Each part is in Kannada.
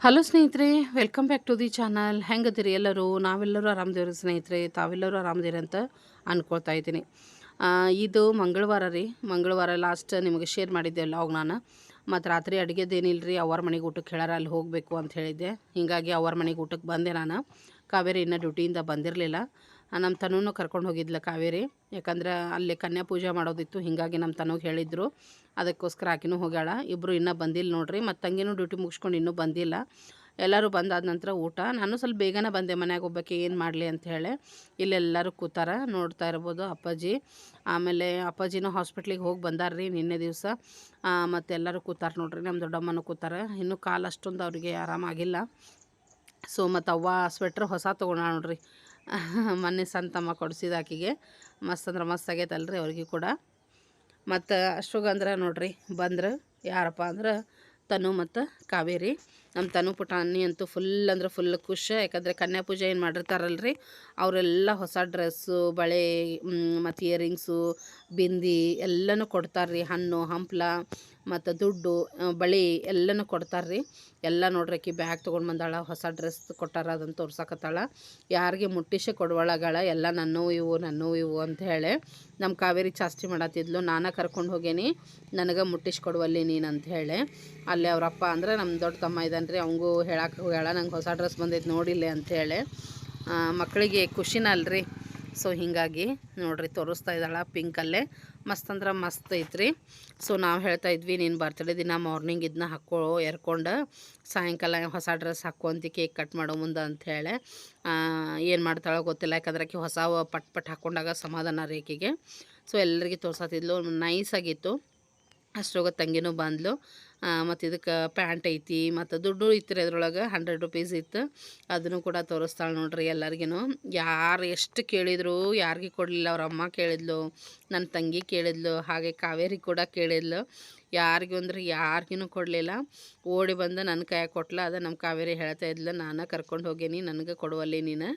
ಹಲೋ ಸ್ನೇಹಿತರೆ, welcome back to the channel. ಹೆಂಗದಿರಿ ಎಲ್ಲರೂ? ನಾವೆಲ್ಲರೂ ಆರಾಮದೇವ್ರಿ ಸ್ನೇಹಿತರೆ. ತಾವೆಲ್ಲರೂ ಆರಾಮದಿರಿ ಅಂತ ಅಂದ್ಕೊಳ್ತಾ ಇದ್ದೀನಿ. ಇದು ಮಂಗಳವಾರ ರೀ. ಮಂಗಳವಾರ ಲಾಸ್ಟ್ ನಿಮಗೆ ಶೇರ್ ಮಾಡಿದ್ದೆ ಲಾಗ್ ನಾನು. ಮತ್ತು ರಾತ್ರಿ ಅಡುಗೆದೇನಿಲ್ಲ ರೀ, ಅವ್ರ ಮನೆಗೆ ಊಟಕ್ಕೆ ಹೇಳಾರ, ಅಲ್ಲಿ ಹೋಗಬೇಕು ಅಂತ ಹೇಳಿದ್ದೆ. ಹೀಗಾಗಿ ಅವ್ರ ಮನೆಗೆ ಊಟಕ್ಕೆ ಬಂದೆ ನಾನು. ಕಾವೇರಿ ಇನ್ನೂ ಡ್ಯೂಟಿಯಿಂದ ಬಂದಿರಲಿಲ್ಲ. ನಮ್ಮ ತನೂ ಕರ್ಕೊಂಡು ಹೋಗಿದ್ಲ ಕಾವೇರಿ, ಯಾಕಂದ್ರೆ ಅಲ್ಲಿ ಕನ್ಯಾ ಪೂಜೆ ಮಾಡೋದಿತ್ತು. ಹೀಗಾಗಿ ನಮ್ಮ ತನಗೆ ಹೇಳಿದ್ರು, ಅದಕ್ಕೋಸ್ಕರ ಆಕಿನೂ ಹೋಗ್ಯಾಳ. ಇಬ್ಬರು ಇನ್ನೂ ಬಂದಿಲ್ಲ ನೋಡ್ರಿ. ಮತ್ತು ತಂಗಿನೂ ಡ್ಯೂಟಿ ಮುಗಿಸ್ಕೊಂಡು ಇನ್ನೂ ಬಂದಿಲ್ಲ. ಎಲ್ಲರೂ ಬಂದಾದ ನಂತರ ಊಟ. ನಾನು ಸ್ವಲ್ಪ ಬೇಗನೆ ಬಂದೆ, ಮನ್ಯಾಗ ಒಬ್ಬಾಕಿ ಏನು ಮಾಡಲಿ ಅಂತ ಹೇಳಿ. ಇಲ್ಲೆಲ್ಲರೂ ಕೂತಾರ, ನೋಡ್ತಾ ಇರ್ಬೋದು ಅಪ್ಪಾಜಿ. ಆಮೇಲೆ ಅಪ್ಪಾಜಿನೂ ಹಾಸ್ಪಿಟ್ಲಿಗೆ ಹೋಗಿ ಬಂದಾರ್ರಿ ನಿನ್ನೆ ದಿವಸ. ಮತ್ತು ಎಲ್ಲರೂ ಕೂತಾರೆ ನೋಡ್ರಿ. ನಮ್ಮ ದೊಡ್ಡಮ್ಮನೂ ಕೂತಾರ. ಇನ್ನೂ ಕಾಲು ಅಷ್ಟೊಂದು ಅವ್ರಿಗೆ ಆರಾಮಾಗಿಲ್ಲ. ಸೊ ಮತ್ತು ಅವ್ವ ಸ್ವೆಟ್ರ್ ಹೊಸ ತೊಗೊಂಡ ನೋಡ್ರಿ. ಮೊನ್ನೆ ಸಂತಮ್ಮ ಕೊಡಿಸಿದ ಆಕಿಗೆ. ಮಸ್ತ್ ಅಂದ್ರೆ ಮಸ್ತ್ ಆಗೈತಲ್ರಿ ಅವ್ರಿಗೆ ಕೂಡ. ಮತ್ತು ಅಷ್ಟೊಗಂದ್ರೆ ನೋಡ್ರಿ ಬಂದ್ರೆ ಯಾರಪ್ಪ ಅಂದ್ರೆ ತನು ಮತ್ತು ಕಾವೇರಿ. ನಮ್ಮ ತನು ಪುಟಾಣಿ ಅಂತೂ ಫುಲ್ ಅಂದ್ರೆ ಫುಲ್ ಖುಷಿ. ಯಾಕಂದರೆ ಕನ್ಯಾ ಪೂಜೆ ಏನು ಮಾಡಿರ್ತಾರಲ್ರಿ, ಅವರೆಲ್ಲ ಹೊಸ ಡ್ರೆಸ್ಸು, ಬಳೆ, ಮತ್ತು ಇಯರಿಂಗ್ಸು, ಬಿಂದಿ ಎಲ್ಲನೂ ಕೊಡ್ತಾರ್ರಿ. ಹಣ್ಣು ಹಂಪ್ಲ ಮತ್ತು ದುಡ್ಡು, ಬಳೆ ಎಲ್ಲನೂ ಕೊಡ್ತಾರ್ರಿ. ಎಲ್ಲ ನೋಡ್ರಿ, ಆಕಿ ಬ್ಯಾಗ್ ತೊಗೊಂಡು ಬಂದಾಳ, ಹೊಸ ಡ್ರೆಸ್ ಕೊಟ್ಟಾರ, ಅದನ್ನು ತೋರ್ಸಕತ್ತಾಳ. ಯಾರಿಗೆ ಮುಟ್ಟಿಸೇ ಕೊಡುವಳಗಳ, ಎಲ್ಲ ನನ್ನವು ಇವು ಅಂತ ಹೇಳಿ. ನಮ್ಮ ಕಾವೇರಿ ಚಾಸ್ತಿ ಮಾಡತ್ತಿದ್ಲು, ನಾನು ಕರ್ಕೊಂಡು ಹೋಗೇನಿ, ನನಗೆ ಮುಟ್ಟಿಸ್ಕೊಡುವಲ್ಲಿ ನೀನು ಅಂತ ಹೇಳಿ. ಅಲ್ಲಿ ಅವರಪ್ಪ ಅಂದರೆ ನಮ್ಮ ದೊಡ್ಡ ತಮ್ಮ ಇದ್ದಾನೆ ರೀ, ಅವಂಗೂ ಹೇಳಕ್ಕೆ ಹೋಗ್ಯಾಳ, ನಂಗೆ ಹೊಸ ಡ್ರೆಸ್ ಬಂದೈತೆ ನೋಡಿಲ್ಲ ಅಂಥೇಳಿ. ಮಕ್ಕಳಿಗೆ ಖುಷಿನ ಅಲ್ರಿ. ಸೊ ಹೀಗಾಗಿ ನೋಡ್ರಿ ತೋರಿಸ್ತಾ ಇದ್ದಾಳ ಪಿಂಕಲ್ಲೇ. ಮಸ್ತ್ ಅಂದ್ರೆ ಮಸ್ತ್ ಐತ್ರಿ. ಸೊ ನಾವು ಹೇಳ್ತಾ ಇದ್ವಿ, ನೀನು ಬರ್ತಡೇ ದಿನ ಮಾರ್ನಿಂಗ್ ಇದನ್ನ ಎರ್ಕೊಂಡು ಸಾಯಂಕಾಲ ಹೊಸ ಡ್ರೆಸ್ ಹಾಕ್ಕೊಂತ ಕೇಕ್ ಕಟ್ ಮಾಡೋ ಮುಂದೆ ಅಂಥೇಳಿ. ಏನು ಮಾಡ್ತಾಳೋ ಗೊತ್ತಿಲ್ಲ, ಯಾಕಂದ್ರೆ ಆಕೆ ಹೊಸ ಪಟ್ ಹಾಕ್ಕೊಂಡಾಗ ಸಮಾಧಾನ ರೇಖೆಗೆ. ಸೊ ಎಲ್ಲರಿಗೆ ತೋರ್ಸತ್ತಿದ್ಲು, ನೈಸಾಗಿತ್ತು. ಅಷ್ಟೊಗ ತಂಗಿನೂ ಬಂದ್ಲು. ಮತ್ತು ಇದಕ್ಕೆ ಪ್ಯಾಂಟ್ ಐತಿ, ಮತ್ತು ದುಡ್ಡು ಇತ್ತು ರೀ ಅದ್ರೊಳಗೆ, 100 ರೂಪೀಸ್ ಇತ್ತು. ಅದನ್ನು ಕೂಡ ತೋರಿಸ್ತಾಳೆ ನೋಡ್ರಿ ಎಲ್ಲರಿಗೂ. ಯಾರು ಎಷ್ಟು ಕೇಳಿದ್ರು ಯಾರಿಗೆ ಕೊಡಲಿಲ್ಲ. ಅವ್ರ ಅಮ್ಮ ಕೇಳಿದ್ಲು, ನನ್ನ ತಂಗಿ ಕೇಳಿದ್ಲು, ಹಾಗೆ ಕಾವೇರಿ ಕೂಡ ಕೇಳಿದ್ಲು. ಯಾರಿಗೂ ಅಂದ್ರೆ ಯಾರಿಗೂ ಕೊಡಲಿಲ್ಲ. ಓಡಿ ಬಂದು ನನ್ನ ಕೈಯಾಗ ಕೊಟ್ಲ. ಅದು ನಮ್ಮ ಕಾವೇರಿ ಹೇಳ್ತಾ ಇದ್ಲು, ನಾನು ಕರ್ಕೊಂಡು ಹೋಗೇನಿ, ನನಗೆ ಕೊಡುವಲ್ಲಿ ನೀನು,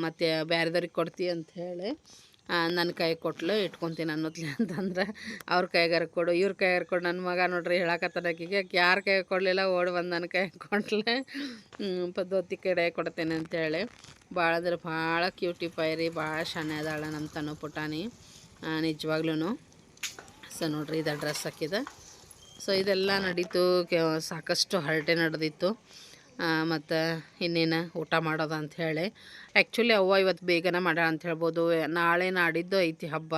ಮತ್ತು ಬೇರೆದವ್ರಿಗೆ ಕೊಡ್ತೀಯ ಅಂಥೇಳಿ. ನನ್ನ ಕೈ ಕೊಟ್ಲು, ಇಟ್ಕೊತೀನಿ ಅನ್ನೋದ್ಲಿ ಅಂತಂದ್ರೆ ಅವ್ರ ಕೈಗಾರ ಕೊಡು, ಇವ್ರ ಕೈಗಾರ ಕೊಡು. ನನ್ನ ಮಗ ನೋಡ್ರಿ ಹೇಳಕತ್ತಾಕಿಗೆ, ಯಾರ ಕೈ ಕೊಡಲಿಲ್ಲ, ಓಡಿ ಬಂದು ನನ್ನ ಕೈ ಕೊಟ್ಲೆ. ಪದ್ಧತಿ ಕಡೆ ಕೊಡ್ತೇನೆ ಅಂತೇಳಿ. ಭಾಳ ಅಂದ್ರೆ ಭಾಳ ಕ್ಯೂಟಿಫೈ ರೀ, ಭಾಳ ಶಾನೆ ಅದಾಳ ನಮ್ಮ ತನು ಪುಟಾಣಿ ನಿಜವಾಗ್ಲೂ. ಸೊ ನೋಡ್ರಿ ಇದು ಡ್ರೆಸ್ ಹಾಕಿದ. ಸೊ ಇದೆಲ್ಲ ನಡೀತು, ಸಾಕಷ್ಟು ಹರಟೆ ನಡೆದಿತ್ತು. ಮತ್ತು ಇನ್ನೇನು ಊಟ ಮಾಡೋದು ಅಂಥೇಳಿ. ಆ್ಯಕ್ಚುಲಿ ಅವ್ವ ಇವತ್ತು ಬೇಗನೆ ಮಾಡ್ಯಾಳ ಅಂತ ಹೇಳ್ಬೋದು. ನಾಳೆ ನಾಡಿದ್ದು ಐತಿ ಹಬ್ಬ.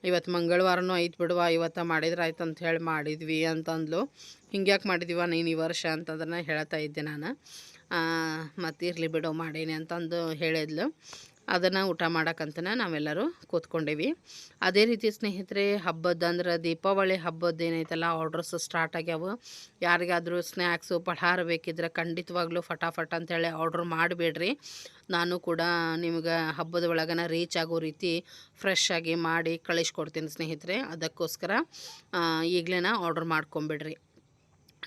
ಇವತ್ತು ಮಂಗಳವಾರನೂ ಐತಿ ಬಿಡುವ, ಇವತ್ತು ಮಾಡಿದ್ರೆ ಆಯ್ತು ಅಂಥೇಳಿ ಮಾಡಿದ್ವಿ ಅಂತಂದ್ಲು. ಹಿಂಗ್ಯಾಕೆ ಮಾಡಿದೀವ ನೀನು ಈ ವರ್ಷ ಅಂತಂದ್ರೆ ಹೇಳ್ತಾ ಇದ್ದೆ ನಾನು. ಮತ್ತು ಇರಲಿ ಬಿಡು ಮಾಡೇನಿ ಅಂತಂದು ಹೇಳಿದ್ಲು. ಅದನ್ನು ಊಟ ಮಾಡೋಕ್ಕಂತನೇ ನಾವೆಲ್ಲರೂ ಕೂತ್ಕೊಂಡೇವಿ. ಅದೇ ರೀತಿ ಸ್ನೇಹಿತರೆ, ಹಬ್ಬದಂದ್ರೆ ದೀಪಾವಳಿ ಹಬ್ಬದ್ದೇನೈತಲ್ಲ, ಆರ್ಡ್ರಸ್ ಸ್ಟಾರ್ಟ್ ಆಗ್ಯಾವ. ಯಾರಿಗಾದರೂ ಸ್ನ್ಯಾಕ್ಸು ಪಲಹಾರ ಬೇಕಿದ್ರೆ ಖಂಡಿತವಾಗ್ಲೂ ಫಟಾಫಟ್ ಅಂತೇಳಿ ಆರ್ಡ್ರ್ ಮಾಡಿಬಿಡ್ರಿ. ನಾನು ಕೂಡ ನಿಮ್ಗೆ ಹಬ್ಬದ ಒಳಗನ ರೀಚ್ ಆಗೋ ರೀತಿ ಫ್ರೆಶ್ ಆಗಿ ಮಾಡಿ ಕಳಿಸ್ಕೊಡ್ತೀನಿ ಸ್ನೇಹಿತರೆ. ಅದಕ್ಕೋಸ್ಕರ ಈಗಲೇ ಆರ್ಡ್ರ್ ಮಾಡ್ಕೊಂಬಿಡ್ರಿ.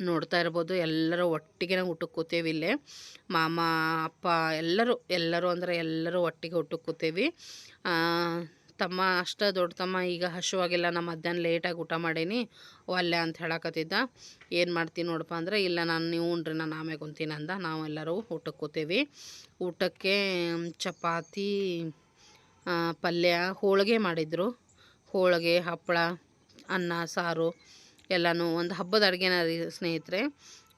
ನೋಡ್ತಾ ಇರ್ಬೋದು, ಎಲ್ಲರೂ ಒಟ್ಟಿಗೆ ಊಟಕ್ಕೆ ಕೂತೇವಿ ಇಲ್ಲೇ. ಮಾಮ, ಅಪ್ಪ ಎಲ್ಲರೂ ಅಂದರೆ ಎಲ್ಲರೂ ಒಟ್ಟಿಗೆ ಊಟಕ್ಕೆ ಕೂತೇವಿ. ತಮ್ಮ ಅಷ್ಟೇ ದೊಡ್ಡ ತಮ್ಮ ಈಗ ಹಸುವಾಗಿಲ್ಲ, ನಾನು ಮಧ್ಯಾಹ್ನ ಲೇಟಾಗಿ ಊಟ ಮಾಡೀನಿ ಒಲ್ಲೆ ಅಂತ ಹೇಳಕತ್ತಿದ್ದ. ಏನು ಮಾಡ್ತೀನಿ ನೋಡಪ್ಪ ಅಂದರೆ, ಇಲ್ಲ ನೀವು ಉಣ್ರಿ, ನಾನು ಆಮೇಲೆ ಕುಂತೀನಿ ಅಂದ. ನಾವೆಲ್ಲರೂ ಊಟಕ್ಕೆ ಕೂತೇವಿ. ಊಟಕ್ಕೆ ಚಪಾತಿ, ಪಲ್ಯ, ಹೋಳಿಗೆ ಮಾಡಿದರು. ಹೋಳಿಗೆ, ಹಪ್ಪಳ, ಅನ್ನ, ಸಾರು ಎಲ್ಲನೂ ಒಂದು ಹಬ್ಬದ ಅಡುಗೆನ ರೀ ಸ್ನೇಹಿತರೆ.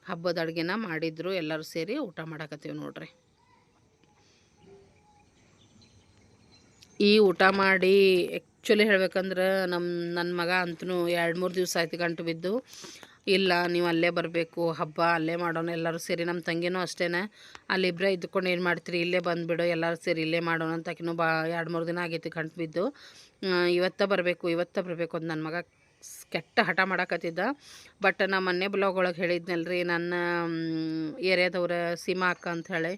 ಹಬ್ಬದ ಅಡುಗೆನ ಮಾಡಿದ್ರು, ಎಲ್ಲರೂ ಸೇರಿ ಊಟ ಮಾಡಕತ್ತೀವಿ ನೋಡ್ರಿ. ಈ ಊಟ ಮಾಡಿ ಆ್ಯಕ್ಚುಲಿ ಹೇಳ್ಬೇಕಂದ್ರೆ ನನ್ನ ಮಗ ಅಂತೂ 2-3 ದಿವಸ ಆಯ್ತು ಗಂಟು ಬಿದ್ದು. ಇಲ್ಲ ನೀವು ಅಲ್ಲೇ ಬರಬೇಕು, ಹಬ್ಬ ಅಲ್ಲೇ ಮಾಡೋಣ ಎಲ್ಲರೂ ಸೇರಿ. ನಮ್ಮ ತಂಗಿನೂ ಅಷ್ಟೇ, ಅಲ್ಲಿಬ್ಬರೇ ಇದ್ದುಕೊಂಡು ಏನು ಮಾಡ್ತೀರಿ, ಇಲ್ಲೇ ಬಂದುಬಿಡು, ಎಲ್ಲರೂ ಸೇರಿ ಇಲ್ಲೇ ಮಾಡೋಣ ಅಂತ. ಆಕಿನೂ 2-3 ದಿನ ಆಗೈತಿ ಗಂಟು ಬಿದ್ದು. ಇವತ್ತೇ ಬರಬೇಕು ಅಂತ ನನ್ನ ಮಗ ಕೆಟ್ಟ ಹಠ ಮಾಡಕತ್ತಿದ್ದ. ಬಟ್ ನಾ ಮೊನ್ನೆ ಬ್ಲಾಗ್ ಒಳಗೆ ಹೇಳಿದ್ನಲ್ರಿ, ನನ್ನ ಏರಿಯಾದವ್ರ ಸೀಮಾ ಅಕ್ಕ ಅಂಥೇಳಿ,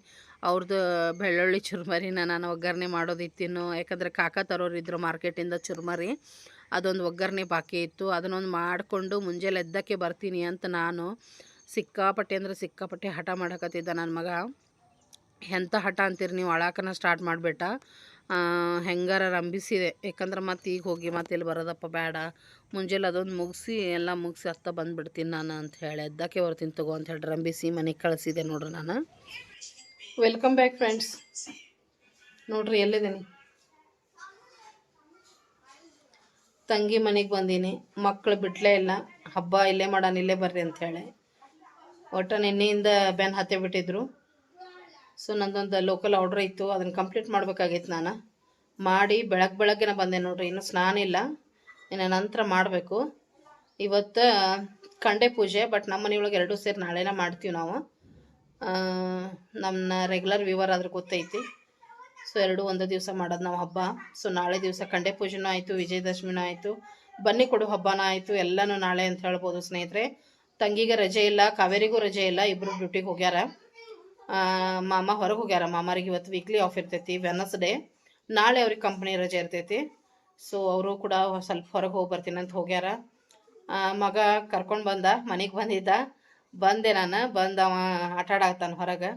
ಅವ್ರದ್ದು ಬೆಳ್ಳುಳ್ಳಿ ಚುರ್ಮರಿನ ನಾನು ಒಗ್ಗರಣೆ ಮಾಡೋದಿತ್ತಿನ್ನು. ಯಾಕಂದರೆ ಕಾಕ ತರೋರಿದ್ರು ಮಾರ್ಕೆಟಿಂದ ಚುರ್ಮರಿ, ಅದೊಂದು ಒಗ್ಗರಣೆ ಬಾಕಿ ಇತ್ತು. ಅದನ್ನೊಂದು ಮಾಡಿಕೊಂಡು ಮುಂಜಾನೆ ಎದ್ದಕ್ಕೆ ಬರ್ತೀನಿ ಅಂತ ನಾನು ಸಿಕ್ಕಾಪಟ್ಟೆ ಹಠ ಮಾಡಕತ್ತಿದ್ದ ನನ್ನ ಮಗ. ಎಂಥ ಹಠ ಅಂತೀರಿ ನೀವು, ಅಳಾಕನ ಸ್ಟಾರ್ಟ್ ಮಾಡಿಬಿಟ್ಟ. ಹೆಂಗಾರ ರಂಬಿಸಿದೆ. ಯಾಕಂದ್ರೆ ಮತ್ತೆ ಈಗ ಹೋಗಿ ಮತ್ತೆ ಇಲ್ಲಿ ಬರೋದಪ್ಪ ಬೇಡ, ಮುಂಜಾನೆ ಅದೊಂದು ಮುಗಿಸಿ ಎಲ್ಲ ಮುಗಿಸಿ ಅತ್ತ ಬಂದುಬಿಡ್ತೀನಿ ನಾನು ಅಂತ ಹೇಳಿ ಎದ್ದಕ್ಕೆ ಬರ್ತೀನಿ ತಗೋ ಅಂತ ಹೇಳಿ ರಂಬಿಸಿ ಮನೆಗೆ ಕಳಿಸಿದೆ ನೋಡ್ರಿ ನಾನು. Welcome back friends. ನೋಡ್ರಿ ಎಲ್ಲಿದ್ದೀನಿ, ತಂಗಿ ಮನೆಗೆ ಬಂದೀನಿ. ಮಕ್ಕಳು ಬಿಟ್ಲೇ ಇಲ್ಲ, ಹಬ್ಬ ಇಲ್ಲೇ ಮಾಡೋಣ ಇಲ್ಲೇ ಬರ್ರಿ ಅಂಥೇಳಿ. ಒಟ್ಟು ನಿನ್ನೆಯಿಂದ ಬೆನ್ ಹತ್ತೇ ಬಿಟ್ಟಿದ್ರು. ಸೊ ನಂದೊಂದು ಲೋಕಲ್ ಆರ್ಡ್ರ್ ಇತ್ತು, ಅದನ್ನು ಕಂಪ್ಲೀಟ್ ಮಾಡ್ಬೇಕಾಗಿತ್ತು. ನಾನು ಮಾಡಿ ಬೆಳಗ್ಗೆನೇ ಬಂದೆ ನೋಡ್ರಿ. ಇನ್ನೂ ಸ್ನಾನ ಇಲ್ಲ, ಇನ್ನು ನಂತರ ಮಾಡಬೇಕು. ಇವತ್ತು ಕಂಡೆ ಪೂಜೆ, ಬಟ್ ನಮ್ಮ ಮನೆಯೊಳಗೆ ಎರಡೂ ಸೇರಿ ನಾಳೆನ ಮಾಡ್ತೀವಿ ನಾವು. ನಮ್ಮ ರೆಗ್ಯುಲರ್ ವ್ಯೂವರ್ ಆದ್ರೆ ಗೊತ್ತೈತಿ. ಸೊ ಎರಡೂ ಒಂದೇ ದಿವಸ ಮಾಡೋದು ನಾವು ಹಬ್ಬ. ಸೊ ನಾಳೆ ದಿವಸ ಕಂಡೆ ಪೂಜೆನೂ ಆಯಿತು, ವಿಜಯದಶಮಿನೂ ಆಯಿತು, ಬನ್ನಿ ಕೊಡು ಹಬ್ಬನೂ ಆಯಿತು, ಎಲ್ಲನೂ ನಾಳೆ ಅಂತ ಹೇಳ್ಬೋದು ಸ್ನೇಹಿತರೆ. ತಂಗಿಗೆ ರಜೆ ಇಲ್ಲ, ಕಾವೇರಿಗೂ ರಜೆ ಇಲ್ಲ, ಇಬ್ಬರು ಡ್ಯೂಟಿಗೆ ಹೋಗ್ಯಾರ. ಮಾಮ ಹೊರಗೆ ಹೋಗ್ಯಾರ. ಮಾಮರಿಗೆ ಇವತ್ತು ವೀಕ್ಲಿ ಆಫ್ ಇರ್ತೈತಿ, ವೆನಸ್ಡೇ. ನಾಳೆ ಅವ್ರಿಗೆ ಕಂಪ್ನಿ ರಜೆ ಇರ್ತೈತಿ. ಸೊ ಅವರು ಕೂಡ ಸ್ವಲ್ಪ ಹೊರಗೆ ಹೋಗಿ ಬರ್ತೀನಿ ಅಂತ ಹೋಗ್ಯಾರ. ಮಗ ಕರ್ಕೊಂಡು ಬಂದ, ಮನೆಗೆ ಬಂದೆ ನಾನು. ಅವ ಆಟ ಆಡಾಕ್ತಾನೆ ಹೊರಗೆ.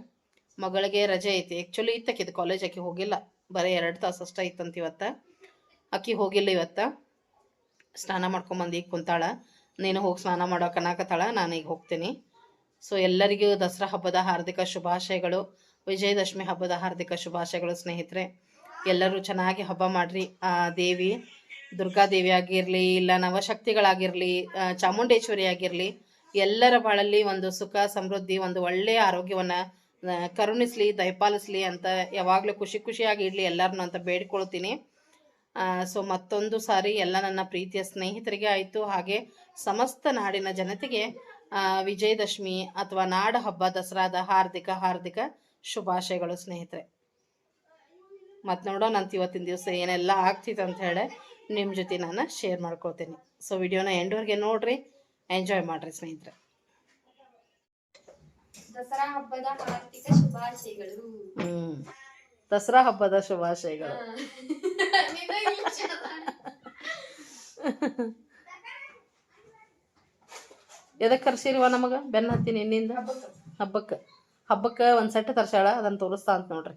ಮಗಳಿಗೆ ರಜೆ ಐತಿ, ಆ್ಯಕ್ಚುಲಿ ಇತ್ತಕ್ಕಿದ್ದು ಕಾಲೇಜ್. ಆಕಿ ಹೋಗಿಲ್ಲ, ಬರೀ 2 ತಾಸು ಅಷ್ಟೇ ಇತ್ತಂತ ಇವತ್ತು. ಆಕಿ ಹೋಗಿಲ್ಲ ಇವತ್ತು. ಸ್ನಾನ ಮಾಡ್ಕೊಂಬಂದು ಈಗ ಕುಂತಾಳ. ನೀನು ಹೋಗಿ ಸ್ನಾನ ಮಾಡೋಕೆ ಅನ್ನಕತ್ತಾಳ, ನಾನು ಈಗ ಹೋಗ್ತೀನಿ. ಸೊ ಎಲ್ಲರಿಗೂ ದಸರಾ ಹಬ್ಬದ ಹಾರ್ದಿಕ ಶುಭಾಶಯಗಳು, ವಿಜಯದಶಮಿ ಹಬ್ಬದ ಹಾರ್ದಿಕ ಶುಭಾಶಯಗಳು ಸ್ನೇಹಿತರೆ. ಎಲ್ಲರೂ ಚೆನ್ನಾಗಿ ಹಬ್ಬ ಮಾಡಿರಿ. ದೇವಿ ದುರ್ಗಾದೇವಿ ಆಗಿರಲಿ, ಇಲ್ಲ ನವಶಕ್ತಿಗಳಾಗಿರಲಿ, ಚಾಮುಂಡೇಶ್ವರಿ ಆಗಿರಲಿ, ಎಲ್ಲರ ಬಾಳಲ್ಲಿ ಒಂದು ಸುಖ ಸಮೃದ್ಧಿ, ಒಂದು ಒಳ್ಳೆಯ ಆರೋಗ್ಯವನ್ನು ಕರುಣಿಸ್ಲಿ, ದಯಪಾಲಿಸ್ಲಿ ಅಂತ ಯಾವಾಗಲೂ ಖುಷಿಯಾಗಿ ಇಡಲಿ ಎಲ್ಲರನ್ನೂ ಅಂತ ಬೇಡ್ಕೊಳ್ತೀನಿ. ಸೊ ಮತ್ತೊಂದು ಸಾರಿ ಎಲ್ಲ ನನ್ನ ಪ್ರೀತಿಯ ಸ್ನೇಹಿತರಿಗೆ ಆಯಿತು, ಹಾಗೆ ಸಮಸ್ತ ನಾಡಿನ ಜನತೆಗೆ ವಿಜಯದಶಮಿ ಅಥವಾ ನಾಡ ಹಬ್ಬ ದಸರಾದ ಹಾರ್ದಿಕ ಶುಭಾಶಯಗಳು ಸ್ನೇಹಿತರೆ. ಮತ್ತು ನೋಡೋಣ ಅಂತ ಇವತ್ತಿನ ದಿವಸ ಏನೆಲ್ಲ ಆಗ್ತಿತ್ತು ಅಂತ ಹೇಳಿ ನಿಮ್ಮ ಜೊತೆ ನಾನು ಶೇರ್ ಮಾಡ್ಕೊಳ್ತೀನಿ. ಸೊ ವಿಡಿಯೋನ ಎಂಡ್ವರೆಗೆ ನೋಡ್ರಿ, ಎಂಜಾಯ್ ಮಾಡಿರಿ ಸ್ನೇಹಿತರೆ. ದಸರಾ ಹಬ್ಬದ ಹಾರ್ದಿಕ ಶುಭಾಶಯಗಳು. ದಸರಾ ಹಬ್ಬದ ಶುಭಾಶಯಗಳು. ಎದಕ್ಕೆ ಕರ್ಸಿರಿವ ನಮಗ ಬೆನ್ನ ಹತ್ತೀನಿ ನಿನ್ನಿಂದ? ಹಬ್ಬಕ್ಕೆ ಒಂದು ಸೆಟ್ ತರ್ಸಾಳ, ಅದನ್ನು ತೋರಿಸ್ತಾ ಅಂತ ನೋಡ್ರಿ.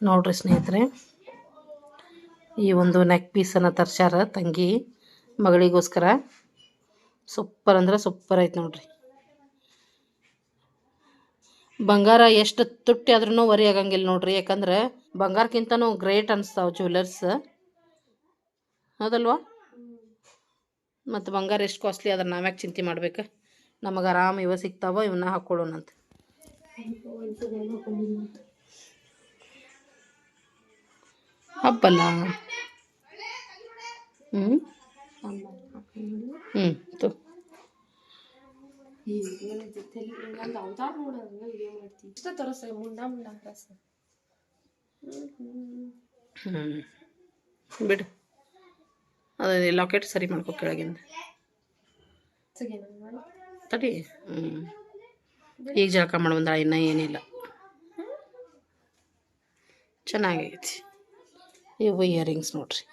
ನೋಡ್ರಿ ಸ್ನೇಹಿತರೆ, ಈ ಒಂದು ನೆಕ್ ಪೀಸನ್ನು ತರ್ಸ್ಯಾರ ತಂಗಿ ಮಗಳಿಗೋಸ್ಕರ. ಸೂಪರ್ ಅಂದ್ರೆ ಸೂಪರ್ ಐತೆ ನೋಡ್ರಿ. ಬಂಗಾರ ಎಷ್ಟು ತುಟ್ಟಿ ಆದ್ರೂ ವರಿ ಆಗಂಗಿಲ್ಲ ನೋಡ್ರಿ, ಯಾಕಂದ್ರೆ ಬಂಗಾರಕ್ಕಿಂತನೂ ಗ್ರೇಟ್ ಅನಿಸ್ತಾವೆ ಜ್ಯುವೆಲರ್ಸ್, ಹೌದಲ್ವಾ? ಮತ್ತು ಬಂಗಾರ ಎಷ್ಟು ಕಾಸ್ಟ್ಲಿ ಅದ್ರ ನಾವ್ಯಾಕೆ ಚಿಂತೆ ಮಾಡ್ಬೇಕು? ನಮಗೆ ಆರಾಮ್ ಇವ ಸಿಗ್ತಾವ, ಇವನ್ನ ಹಾಕ್ಕೊಳ್ಳೋಣಂತ. ಹಬ್ಬಲ್ಲ. ತು ಬಿಡು, ಅದ ಲಾಕೆಟ್ ಸರಿ ಮಾಡ್ಕೊ ಕೆಳಗಿಂದ ತಡಿ. ಈಗ ಜಳಕ ಮಾಡಿ ಬಂದ, ಇನ್ನೂ ಏನಿಲ್ಲ. ಚೆನ್ನಾಗೈತಿ. ಇವು ಇಯರಿಂಗ್ಸ್ ನೋಡ್ರಿ,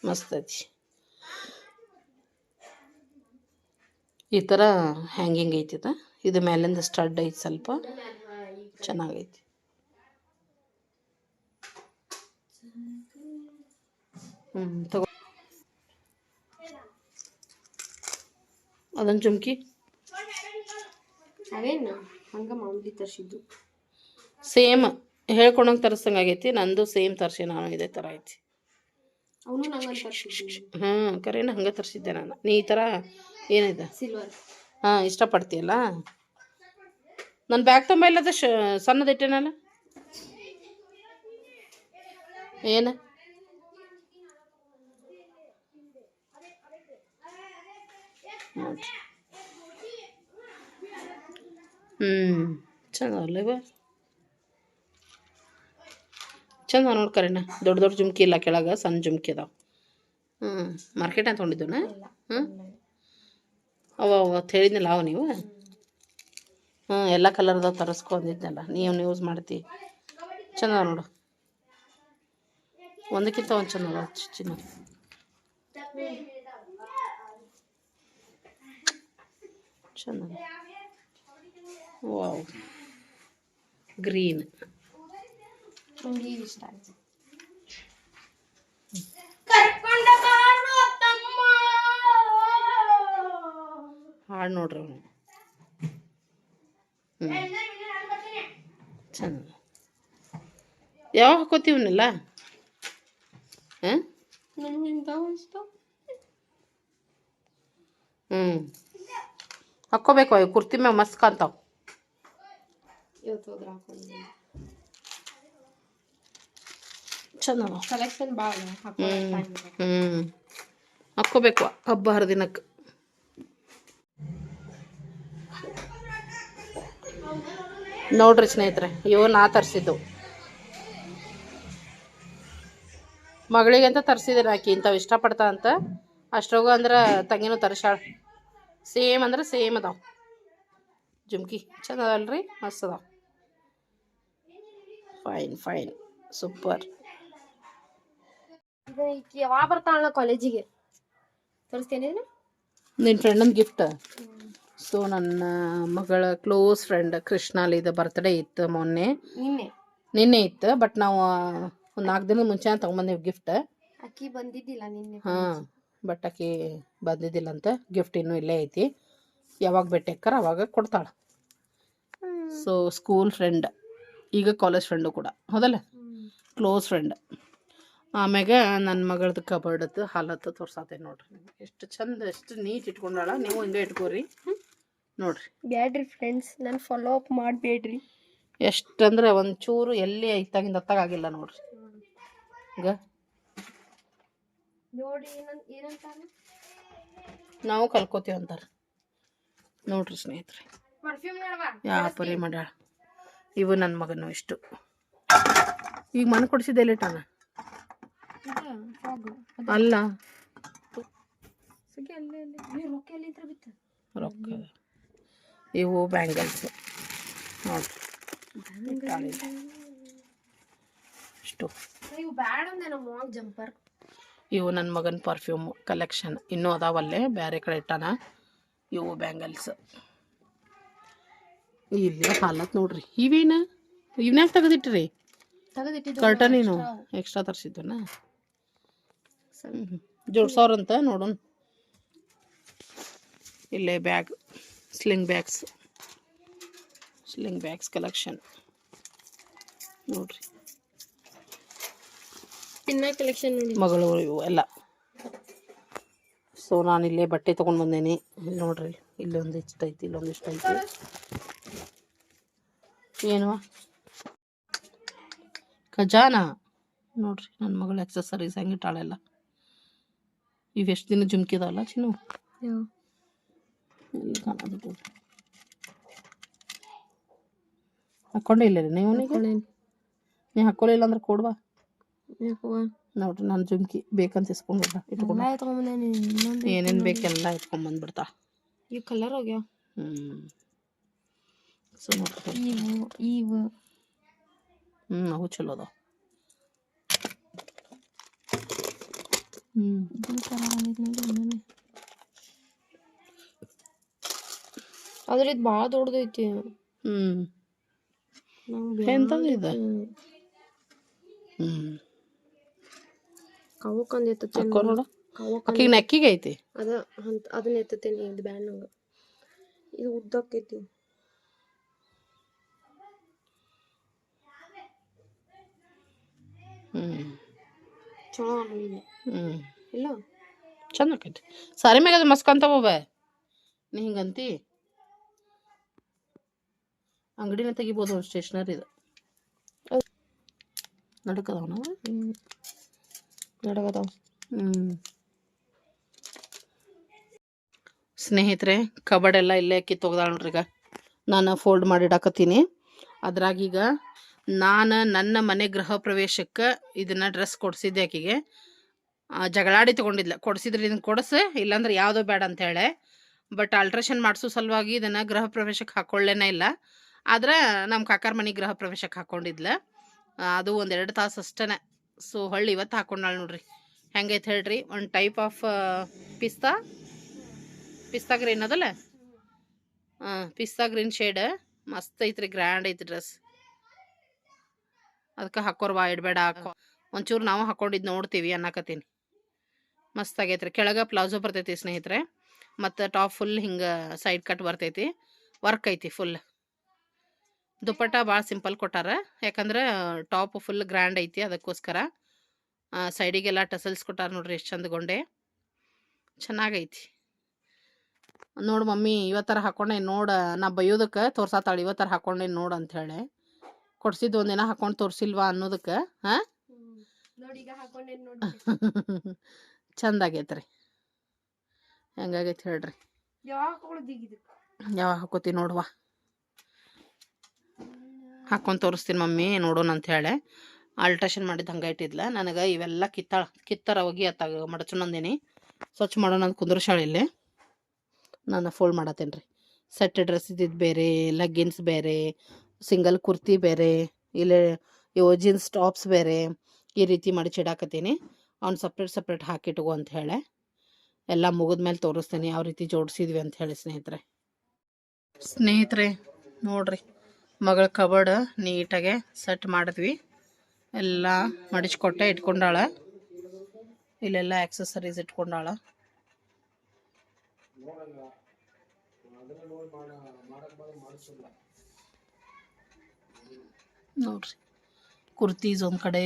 ಮಸ್ತ್ ಐತಿ. ಈ ಥರ ಹ್ಯಾಂಗಿಂಗ್ ಐತಿ. ಇದು ಮೇಲಿಂದ ಸ್ಟಡ್ ಐತಿ, ಸ್ವಲ್ಪ ಚೆನ್ನಾಗೈತಿ. ತಗೋ ಅದೊಂದು ಜುಮ್ಕಿ. ಅವೇನು ಹಂಗ ಮಾಮೂಲಿ ತರಿಸಿದ್ದು, ಸೇಮ್ ಹೇಳ್ಕೊಂಡಂಗೆ ತರಿಸ್ದಂಗೆ ಆಗೈತಿ. ನಂದು ಸೇಮ್ ತರಿಸಿ ನಾನು, ಇದೇ ಥರ ಐತಿ. ಅವನು ನಂಗೆ ತರಿಸಿದ್ದು. ಕರೆನ ಹಂಗೆ ತರಿಸಿದ್ದೆ ನಾನು. ನೀ ಈ ಥರ ಏನಿದೆ ಸಿಲ್ವರ್ ಇಷ್ಟಪಡ್ತೀಯಲ್ಲ. ನನ್ನ ಬ್ಯಾಗ್ ತುಂಬ ಇಲ್ಲದ ಸಣ್ಣದಿಟ್ಟೇನಲ್ಲ. ಏನು ಚಂದಲ್ಲ ಇವ, ಚಂದ ನೋಡ್ಕರೇನ. ದೊಡ್ಡ ಜುಮ್ಕಿ ಇಲ್ಲ ಕೆಳಗೆ, ಸಣ್ಣ ಜುಮ್ಕಿ ಅದಾವ. ಮಾರ್ಕೆಟ್ ಅಂತ ತೊಗೊಂಡಿದ್ದನ. ಅವತ್ತು ಹೇಳಿದ್ನಲ್ಲ ಅವ ನೀವು. ಎಲ್ಲ ಕಲರ್ದಾಗ ತರಿಸ್ಕೊಂಡಿದ್ನಲ್ಲ, ನೀವು ಯೂಸ್ ಮಾಡ್ತಿ. ಚಂದ ನೋಡು, ಒಂದಕ್ಕಿಂತ ಒಂದು ಚಂದ ಚಿನ್ನ. ಚೆನ್ನಾಗಿ ವಾವ್ ಗ್ರೀನ್. ನಂಗೆ ಇವ್ ಇಷ್ಟ ಆಯ್ತು. ಹಾಡು ನೋಡ್ರಿ ಅವನು. ಚೆನ್ನಾಗಿ ಯಾವಾಗ ಹಾಕೋತೀವನ್ನೆಲ್ಲ ಹಾಂ ನಂಗೆ ಇಂಥವು ಇಷ್ಟ. ಹಾಕ್ಕೋಬೇಕು ಅವು ಕುರ್ತಿ ಮ್ಯಾಗ ಮಸ್ತ್ ಕಾಣ್ತಾವ. ಇವತ್ತು ಹೋದ್ರೆ ಹಾಕೊಂಡು ಚಂದ ಕಲೆಕ್ಷನ್ ಭಾಳ ಹಾಕ್ಕೋಬೇಕು ಹಬ್ಬ ಹರಿದಿನಕ್ಕೆ. ನೋಡ್ರಿ ಸ್ನೇಹಿತರೆ, ಇವು ನಾ ತರಿಸಿದ್ದು ಮಗಳಿಗೆ ಅಂತ ತರಿಸಿದ್ದೇನೆ. ಆಕಿ ಇಂಥವು ಇಷ್ಟಪಡ್ತಾ ಅಂತ ಅಷ್ಟ್ರಾಗ ಅಂದ್ರೆ ತಂಗಿನೂ ತರಿಸಾಳ. ಸೇಮ್ ಅಂದ್ರೆ ಸೇಮ್ ಅದಾವ ಜುಮ್ಕಿ. ಚಂದ ಅದಲ್ರಿ, ಮಸ್ತ್ ಅದಾವ. Fine super. ಯಾವಾಗ ಬರ್ತಾಳ ಕಾಲೇಜಿಗೆ ತೋರಿಸ್ತೇನೆ. ನಿನ್ನ ಫ್ರೆಂಡನ ಗಿಫ್ಟ್. ಸೊ ನನ್ನ ಮಗಳ ಕ್ಲೋಸ್ ಫ್ರೆಂಡ್ ಕೃಷ್ಣಾಲಿದ ಬರ್ತ್ಡೇ ಇತ್ತು ಮೊನ್ನೆ. ನಿನ್ನೆ ಇತ್ತು, ಬಟ್ ನಾವು ಒಂದು 4 ದಿನದ ಮುಂಚೆ ತೊಗೊಂಬಂದೇವು ಗಿಫ್ಟ್. ಅಕ್ಕಿ ಬಂದಿದ್ದಿಲ್ಲ ನಿನ್ನೆ. ಹಾಂ, ಬಟ್ ಆಕಿ ಬಂದಿದ್ದಿಲ್ಲ ಅಂತ. ಗಿಫ್ಟ್ ಇನ್ನೂ ಇಲ್ಲೇ ಐತಿ, ಯಾವಾಗ ಭೇಟಿ ಅಕ್ಕಾರ ಅವಾಗ ಕೊಡ್ತಾಳೆ. ಸೊ ಸ್ಕೂಲ್ ಫ್ರೆಂಡ್, ಈಗ ಕಾಲೇಜ್ ಫ್ರೆಂಡು ಕೂಡ ಹೌದಲ್ಲ, ಕ್ಲೋಸ್ ಫ್ರೆಂಡ್. ಆಮ್ಯಾಗ ನನ್ನ ಮಗಳದ್ದು ಕಬರ್ಡದ್ದು ಹಾಲತ್ತು ತೋರ್ಸಾತೇನೆ ನೋಡ್ರಿ. ಎಷ್ಟು ಚಂದ, ಎಷ್ಟು ನೀಟ್ ಇಟ್ಕೊಂಡಾಳ. ನೀವು ಹಿಂಗೆ ಇಟ್ಕೋರಿ ನೋಡ್ರಿ. ಬ್ಯಾಡ್ರಿ ಫ್ರೆಂಡ್ಸ್, ನಾನು ಫಾಲೋ ಅಪ್ ಮಾಡಬೇಡ್ರಿ. ಎಷ್ಟಂದ್ರೆ ಒಂಚೂರು ಎಲ್ಲಿ ಇತ್ತಾಗಿಂದ ಹತ್ತಾಗಿಲ್ಲ ನೋಡ್ರಿ. ಈಗ ನೋಡಿ ಏನಂತಾರ, ನಾವು ಕಲ್ಕೋತೀವಿ ಅಂತಾರೆ ನೋಡ್ರಿ ಸ್ನೇಹಿತರೆ. ಯಾ ಪರಿ ಮಾಡ್ಯಾಳ. ಇವು ನನ್ನ ಮಗನು ಇಷ್ಟು. ಈಗ ಮನೆ ಕೊಡಿಸಿದ್ದೆ ಲೇಟಾನ ಅಲ್ಲ, ರೊಕ್ಕ. ಇವು ಬ್ಯಾಂಗಲ್ಸ್ ನೋಡ್ರಿ, ಇಷ್ಟು. ಇವು ನನ್ನ ಮಗನ ಪರ್ಫ್ಯೂಮ್ ಕಲೆಕ್ಷನ್ ಇನ್ನೂ ಅದಾವಲ್ಲೇ, ಬೇರೆ ಕಡೆ ಇಟ್ಟಾನ. ಇವು ಬ್ಯಾಂಗಲ್ಸ್. ಇಲ್ಲಿ ಹಾಲತ್ ನೋಡ್ರಿ. ಇವೇನು ಇವನ್ಯಾಕೆ ತೆಗೆದಿಟ್ರಿ? ಕರ್ಟನೇನು ಎಕ್ಸ್ಟ್ರಾ ತರಿಸಿದ್ವನ. ಜೋಡ್ಸವ್ರಂತ ನೋಡೋಣ. ಇಲ್ಲೇ ಬ್ಯಾಗ್, ಸ್ಲಿಂಗ್ ಬ್ಯಾಗ್ಸ್ ಕಲೆಕ್ಷನ್ ನೋಡ್ರಿ. ಕಲೆಕ್ಷನ್ ಮಗಳು ಇವು ಎಲ್ಲ. ಸೊ ನಾನು ಇಲ್ಲೇ ಬಟ್ಟೆ ತೊಗೊಂಡು ಬಂದೇನಿ. ಇಲ್ಲಿ ನೋಡ್ರಿ, ಇಲ್ಲೊಂದು ಇಷ್ಟ ಐತಿ, ಇಲ್ಲೊಂದು ಇಷ್ಟ ಐತಿ. ಏನು ಖಜಾನ ನೋಡ್ರಿ, ನನ್ನ ಮಗಳು ಎಕ್ಸಸರೀಸ್ ಹೆಂಗಿಟ್ಟಾಳೆಲ್ಲ. ಇವೆಷ್ಟು ದಿನ ಜುಮ್ಕಿದಾವಲ್ಲ ಚಿನ್ನು. ಹಾಕ್ಕೊಂಡೇ ಇಲ್ಲ ನೀವು? ನೀ ಹಾಕ್ಕೊಳ್ಳಿಲ್ಲ ಅಂದ್ರೆ ಕೊಡ್ವಾ ನೋಡ್ರಿ. ನಾನು ಜುಮ್ಕಿ ಬೇಕಂತ ಇಸ್ಕೊಂಡು ಇಟ್ಕೊಂಡು ಏನೇನು ಬೇಕೆಲ್ಲ ಇಟ್ಕೊಂಡ್ಬಂದ್ಬಿಡ್ತಾ. ಈ ಕಲರ್ ಹೋಗ್ಯಾವ. ಸೊ ನೋಡ್ರಿ, ಇವು ಅವು ಚಲೋ ಅದಾವ. ಆದ್ರೆ ಇದು ಭಾಳ ದೊಡ್ಡದೈತಿ. ಎಂತದು ಇದು? ಕವಕ್ಕಂದು ಎತ್ತತೇನೆ ನೋಡ. ಆಕಿಗೆ ನೆಕ್ಕಿಗೆ ಐತಿ ಅದನ್ನ ಎತ್ತತೇನೆ. ಇದು ಬ್ಯಾಂಡ್ ನಂಗೆ ಇದು ಉದ್ದಕ್ಕೈತಿ. ಚಲೋ ಅನ್ನೋದು ಇಲ್ಲ, ಚಂದ ಆಕೈತಿ. ಸಾರಿ ಮ್ಯಾಗ ಅದು ಮಸ್ತ್ ಕಾಣ್ತಾವ. ನೀ ಹಿಂಗಂತಿ ಅಂಗಡಿನ ತೆಗಿಬೋದು. ಸ್ಟೇಷನರಿ ಇದು ನಡಕದವ ನಾವು ನಡಗದಾವ. ಸ್ನೇಹಿತರೆ, ಕಬಡ್ ಎಲ್ಲ ಇಲ್ಲೇ ಕಿತ್ತೋಗ್ದಾಳ ನೋಡ್ರಿ. ಈಗ ನಾನು ಫೋಲ್ಡ್ ಮಾಡಿಡಾಕತ್ತೀನಿ. ಅದ್ರಾಗೀಗ ನಾನು ನನ್ನ ಮನೆ ಗೃಹ ಪ್ರವೇಶಕ್ಕೆ ಇದನ್ನು ಡ್ರೆಸ್ ಕೊಡಿಸಿದ್ದೆ. ಆಕಿಗೆ ಜಗಳಾಡಿ ತೊಗೊಂಡಿದ್ಲ. ಕೊಡಿಸಿದ್ರೆ ಇದನ್ನು ಕೊಡಿಸು, ಇಲ್ಲಾಂದ್ರೆ ಯಾವುದೋ ಬೇಡ ಅಂತೇಳೆ. ಬಟ್ ಆಲ್ಟ್ರೇಷನ್ ಮಾಡಿಸೋ ಸಲುವಾಗಿ ಇದನ್ನು ಗೃಹ ಪ್ರವೇಶಕ್ಕೆ ಹಾಕ್ಕೊಳ್ಳೇನೇ ಇಲ್ಲ. ಆದ್ರೆ ನಮ್ಮ ಕಾಕಾರ ಮನೆ ಗೃಹ ಪ್ರವೇಶಕ್ಕೆ ಹಾಕ್ಕೊಂಡಿದ್ಲ. ಅದು 1-2 ತಾಸು ಅಷ್ಟೇ. ಸೊ ಹೊಳ್ಳಿ ಇವತ್ತು ಹಾಕ್ಕೊಂಡಾಳ ನೋಡ್ರಿ. ಹೆಂಗೈತೆ ಹೇಳ್ರಿ. ಒಂದು ಟೈಪ್ ಆಫ್ ಪಿಸ್ತಾ ಗ್ರೀನ್ ಅದಲ್ಲ, ಪಿಸ್ತಾ ಗ್ರೀನ್ ಶೇಡ್ ಮಸ್ತ್ ಐತ್ರಿ, ಗ್ರ್ಯಾಂಡ್ ಐತಿ ಡ್ರೆಸ್. ಅದಕ್ಕೆ ಹಾಕೋರ್ವಾ ಇಡಬೇಡ, ಹಾಕೋ ಒಂಚೂರು ನಾವು ಹಾಕೊಂಡಿದ್ದು ನೋಡ್ತೀವಿ ಅನ್ನಕತ್ತೀನಿ. ಮಸ್ತ್ ಆಗೈತ್ರಿ. ಕೆಳಗೆ ಪ್ಲಾಜೋ ಬರ್ತೈತಿ ಸ್ನೇಹಿತರೆ, ಮತ್ತು ಟಾಪ್ ಫುಲ್ ಹಿಂಗೆ ಸೈಡ್ ಕಟ್ ಬರ್ತೈತಿ, ವರ್ಕ್ ಐತಿ ಫುಲ್. ದುಪ್ಪಟ್ಟ ಭಾಳ ಸಿಂಪಲ್ ಕೊಟ್ಟಾರ, ಯಾಕಂದ್ರೆ ಟಾಪ್ ಫುಲ್ ಗ್ರ್ಯಾಂಡ್ ಐತಿ, ಅದಕ್ಕೋಸ್ಕರ. ಸೈಡಿಗೆಲ್ಲ ಟಸಲ್ಸ್ ಕೊಟ್ಟಾರ ನೋಡ್ರಿ, ಎಷ್ಟು ಚಂದಗೊಂಡೆ, ಚೆನ್ನಾಗೈತಿ. ನೋಡು ಮಮ್ಮಿ ಇವತ್ತರ ಹಾಕೊಂಡೆ ನೋಡ, ನಾ ಬೈಯೋದಕ್ಕೆ ತೋರ್ಸಾತಾಳು ಇವತ್ತರ ಹಾಕೊಂಡೆ ನೋಡು ಅಂಥೇಳಿ. ಕೊಡ್ಸಿದ್ದು ಒಂದಿನ ಹಾಕೊಂಡು ತೋರಿಸಿಲ್ವಾ ಅನ್ನೋದಕ್ಕೆ. ಹಾಂ ನೋಡಿ ಈಗ ಹಾಕೊಂಡೆ ನೋಡಿ. ಚಂದ ಆಗೈತ್ರಿ. ಹೆಂಗಾಗೈತೆ ಹೇಳ್ರಿ. ಯಾವಾಗ ಹಾಕೊಳ್ಳೋದು ಈಗ ಇದಕ್ಕೆ? ಯಾವಾಗ ಹಾಕೋತಿ ನೋಡುವ, ಹಾಕೊಂಡು ತೋರಿಸ್ತೀನಿ ಮಮ್ಮಿ ನೋಡೋಣ ಅಂಥೇಳಿ. ಆಲ್ಟ್ರೇಷನ್ ಮಾಡಿದ್ದು ಹಂಗೆ ಇಟ್ಟಿದ್ಲ. ನನಗೆ ಇವೆಲ್ಲ ಕಿತ್ತರ ಹೋಗಿ ಅತ್ತಾಗ ಮಡಚೊಂದಿನಿ, ಸ್ವಚ್ಛ ಮಾಡೋಣ ಅಂತ ಕುಂದ್ರಶಾಳೆ ಇಲ್ಲಿ. ನಾನು ಫೋಲ್ಡ್ ಮಾಡತ್ತೇನೆ ರೀ. ಸೆಟ್ ಡ್ರೆಸ್ ಇದ್ದಿದ್ದು ಬೇರೆ, ಲೆಗ್ಗಿನ್ಸ್ ಬೇರೆ, ಸಿಂಗಲ್ ಕುರ್ತಿ ಬೇರೆ, ಇಲ್ಲೇ ಇವು ಜೀನ್ಸ್ ಟಾಪ್ಸ್ ಬೇರೆ, ಈ ರೀತಿ ಮಡಿಚಿಡಾಕತ್ತೀನಿ. ಅವ್ನು ಸಪ್ರೇಟ್ ಹಾಕಿಟ್ಕೋ ಅಂತ ಹೇಳಿ. ಎಲ್ಲ ಮುಗಿದ್ಮೇಲೆ ತೋರಿಸ್ತೀನಿ ಯಾವ ರೀತಿ ಜೋಡಿಸಿದ್ವಿ ಅಂತ ಹೇಳಿ ಸ್ನೇಹಿತರೆ ನೋಡ್ರಿ, ಮಗಳ ಕಬರ್ಡ್ ನೀಟಾಗೆ ಸೆಟ್ ಮಾಡಿದ್ವಿ. ಎಲ್ಲ ಮಡಿಚ್ಕೊಟ್ಟೆ ಇಟ್ಕೊಂಡಾಳ. ಇಲ್ಲೆಲ್ಲ ಆಕ್ಸೆಸರೀಸ್ ಇಟ್ಕೊಂಡಾಳ. ನೋಡ್ರಿ, ಕುರ್ತೀಸ್ ಒಂದು ಕಡೆ,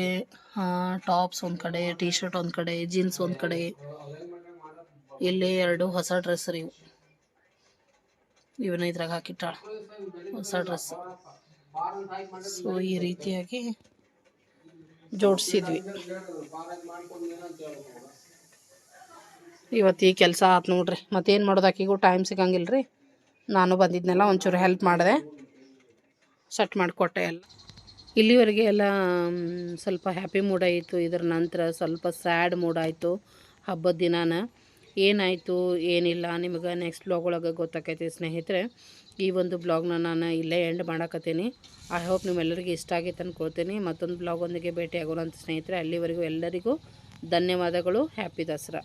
ಟಾಪ್ಸ್ ಒಂದು ಕಡೆ, ಟೀ ಶರ್ಟ್ ಒಂದು ಕಡೆ, ಜೀನ್ಸ್ ಒಂದು ಕಡೆ. ಇಲ್ಲೇ 2 ಹೊಸ ಡ್ರೆಸ್ ರೀ ಇವು. ಇವನ್ನ ಇದ್ರಾಗ ಹಾಕಿಟ್ಟಾಳ, ಹೊಸ ಡ್ರೆಸ್. ಸೊ ಈ ರೀತಿಯಾಗಿ ಜೋಡಿಸಿದ್ವಿ. ಇವತ್ತು ಈ ಕೆಲಸ ಆತು ನೋಡ್ರಿ. ಮತ್ತೇನು ಮಾಡೋದು, ಆಕಿಗೂ ಟೈಮ್ ಸಿಗಂಗಿಲ್ಲ ರೀ. ನಾನು ಬಂದಿದ್ನೆಲ್ಲ ಒಂಚೂರು ಹೆಲ್ಪ್ ಮಾಡಿದೆ, ಸೆಟ್ ಮಾಡಿಕೊಟ್ಟೆ ಎಲ್ಲ. ಇಲ್ಲಿವರೆಗೆ ಎಲ್ಲ ಸ್ವಲ್ಪ ಹ್ಯಾಪಿ ಮೂಡ್ ಆಯಿತು. ಇದರ ನಂತರ ಸ್ವಲ್ಪ ಸ್ಯಾಡ್ ಮೂಡ್ ಆಯಿತು. ಹಬ್ಬದ ದಿನಾನ ಏನಾಯಿತು ಏನಿಲ್ಲ ನಿಮಗೆ ನೆಕ್ಸ್ಟ್ ಬ್ಲಾಗ್ ಒಳಗೆ ಗೊತ್ತಾಕೈತಿ ಸ್ನೇಹಿತರೆ. ಈ ಒಂದು ಬ್ಲಾಗ್ನ ನಾನು ಇಲ್ಲೇ ಎಂಡ್ ಮಾಡಾಕತ್ತೀನಿ. ಐ ಹೋಪ್ ನಿಮ್ಮೆಲ್ಲರಿಗೂ ಇಷ್ಟ ಆಗೈತೆ ಅಂದ್ಕೊಳ್ತೀನಿ. ಮತ್ತೊಂದು ಬ್ಲಾಗೊಂದಿಗೆ ಭೇಟಿಯಾಗೋಣ ಅಂತ ಸ್ನೇಹಿತರೆ. ಅಲ್ಲಿವರೆಗೂ ಎಲ್ಲರಿಗೂ ಧನ್ಯವಾದಗಳು. ಹ್ಯಾಪಿ ದಸರಾ.